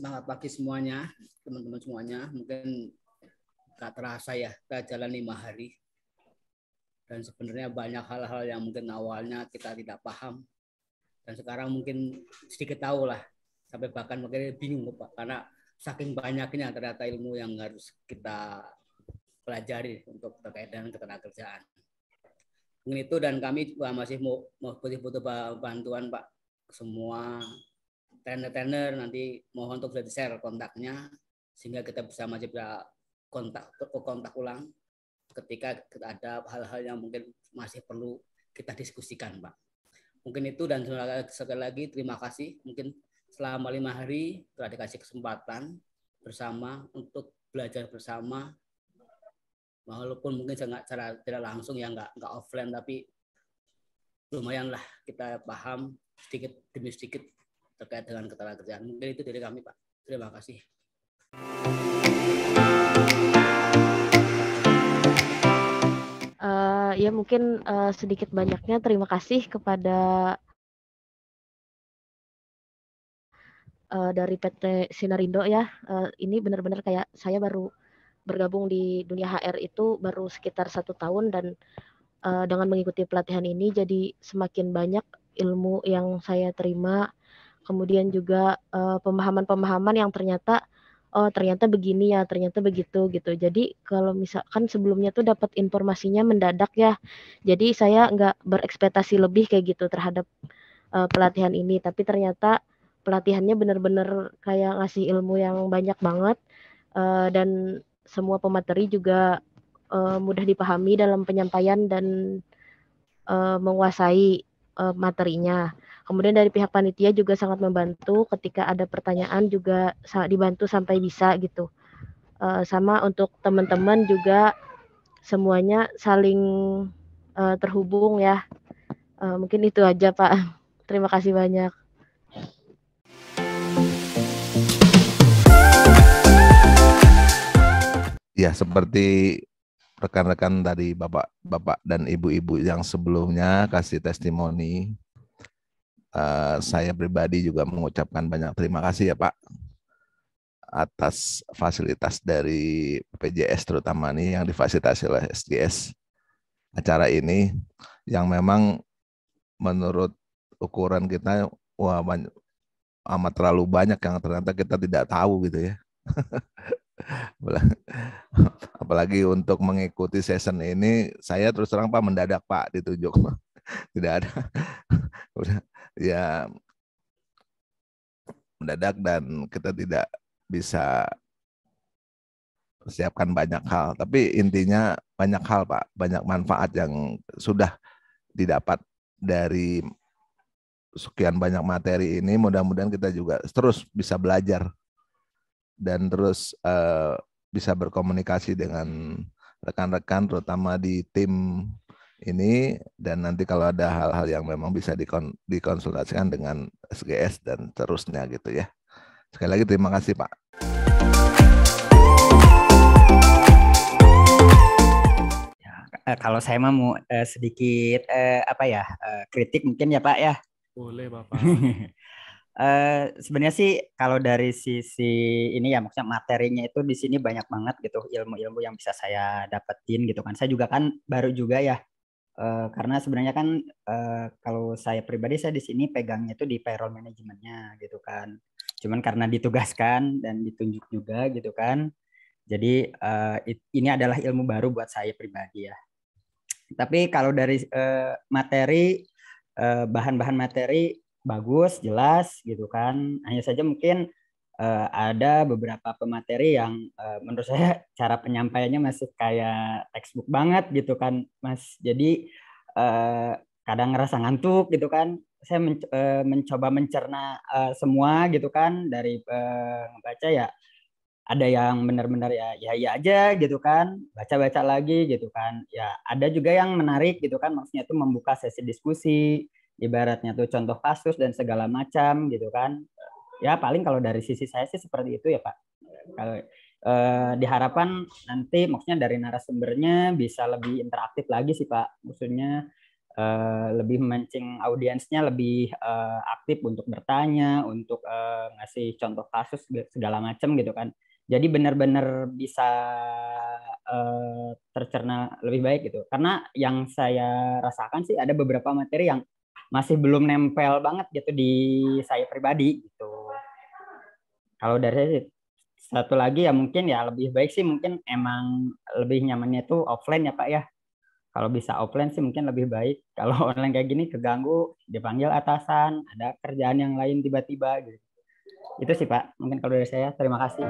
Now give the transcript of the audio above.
Semangat pagi semuanya, teman-teman semuanya. Mungkin gak terasa ya, kita jalan 5 hari. Dan sebenarnya banyak hal-hal yang mungkin awalnya kita tidak paham. Dan sekarang mungkin sedikit tahu lah. Sampai bahkan mungkin bingung Pak. Karena saking banyaknya ternyata ilmu yang harus kita pelajari untuk terkait dengan ketenagakerjaan. Mungkin itu, dan kami juga masih mau butuh bantuan Pak. Semua trainer nanti mohon untuk bisa share kontaknya sehingga kita masih bisa kontak ulang ketika ada hal-hal yang mungkin masih perlu kita diskusikan Pak. Mungkin itu, dan sekali lagi terima kasih. Mungkin selama 5 hari telah dikasih kesempatan bersama untuk belajar bersama, walaupun mungkin secara tidak langsung ya, nggak offline, tapi lumayan lah kita paham sedikit demi sedikit terkait dengan ketenagakerjaan. Mungkin itu dari kami Pak. Terima kasih. Ya mungkin sedikit banyaknya terima kasih kepada dari PT Sinarindo ya. Ini benar-benar kayak saya baru bergabung di dunia HR itu baru sekitar 1 tahun, dan dengan mengikuti pelatihan ini jadi semakin banyak ilmu yang saya terima, kemudian juga pemahaman-pemahaman yang ternyata ternyata begini ya, ternyata begitu gitu. Jadi kalau misalkan sebelumnya tuh dapat informasinya mendadak ya, jadi saya nggak berekspektasi lebih kayak gitu terhadap pelatihan ini, tapi ternyata pelatihannya benar-benar kayak ngasih ilmu yang banyak banget, dan semua pemateri juga mudah dipahami dalam penyampaian dan menguasai materinya. Kemudian dari pihak panitia juga sangat membantu ketika ada pertanyaan, juga dibantu sampai bisa gitu. Sama untuk teman-teman juga semuanya saling terhubung ya. Mungkin itu aja Pak. Terima kasih banyak. Ya, seperti rekan-rekan dari bapak-bapak dan ibu-ibu yang sebelumnya kasih testimoni, saya pribadi juga mengucapkan banyak terima kasih ya Pak atas fasilitas dari PJS, terutama nih yang difasilitasi oleh SGS. Acara ini yang memang menurut ukuran kita amat terlalu banyak yang ternyata kita tidak tahu gitu ya. Apalagi untuk mengikuti season ini, saya terus terang Pak mendadak Pak ditunjuk. Tidak ada. Ya mendadak dan kita tidak bisa persiapkan banyak hal. Tapi intinya banyak hal Pak, banyak manfaat yang sudah didapat dari sekian banyak materi ini. Mudah-mudahan kita juga terus bisa belajar dan terus bisa berkomunikasi dengan rekan-rekan terutama di tim ini, dan nanti kalau ada hal-hal yang memang bisa dikonsultasikan dengan SGS dan terusnya gitu ya. Sekali lagi terima kasih Pak. Kalau saya mau sedikit kritik mungkin ya Pak ya. Boleh Bapak. Sebenarnya sih kalau dari sisi ini ya, maksudnya materinya itu di sini banyak banget gitu, ilmu-ilmu yang bisa saya dapetin gitu kan. Saya juga kan baru juga ya, karena sebenarnya kan kalau saya pribadi saya di sini pegangnya itu di payroll manajemennya gitu kan. Cuman karena ditugaskan dan ditunjuk juga gitu kan. Jadi ini adalah ilmu baru buat saya pribadi ya. Tapi kalau dari materi, bahan-bahan materi bagus, jelas gitu kan. Hanya saja mungkin ada beberapa pemateri yang menurut saya cara penyampaiannya masih kayak textbook banget gitu kan, Mas. Jadi kadang ngerasa ngantuk gitu kan. Saya mencoba mencerna semua gitu kan dari membaca ya. Ada yang benar-benar ya aja gitu kan, baca-baca lagi gitu kan. Ya ada juga yang menarik gitu kan, maksudnya itu membuka sesi diskusi, ibaratnya tuh contoh kasus dan segala macam gitu kan. Ya paling kalau dari sisi saya sih seperti itu ya Pak. Kalau diharapkan nanti maksudnya dari narasumbernya bisa lebih interaktif lagi sih Pak. Maksudnya lebih memancing audiensnya, lebih aktif untuk bertanya, untuk ngasih contoh kasus segala macam gitu kan. Jadi benar-benar bisa tercerna lebih baik gitu. Karena yang saya rasakan sih ada beberapa materi yang masih belum nempel banget gitu di saya pribadi gitu. Kalau dari saya sih, satu lagi ya mungkin ya lebih baik sih mungkin emang lebih nyamannya itu offline ya Pak ya. Kalau bisa offline sih mungkin lebih baik. Kalau online kayak gini keganggu, dipanggil atasan, ada kerjaan yang lain tiba-tiba gitu. Itu sih Pak, mungkin kalau dari saya. Terima kasih.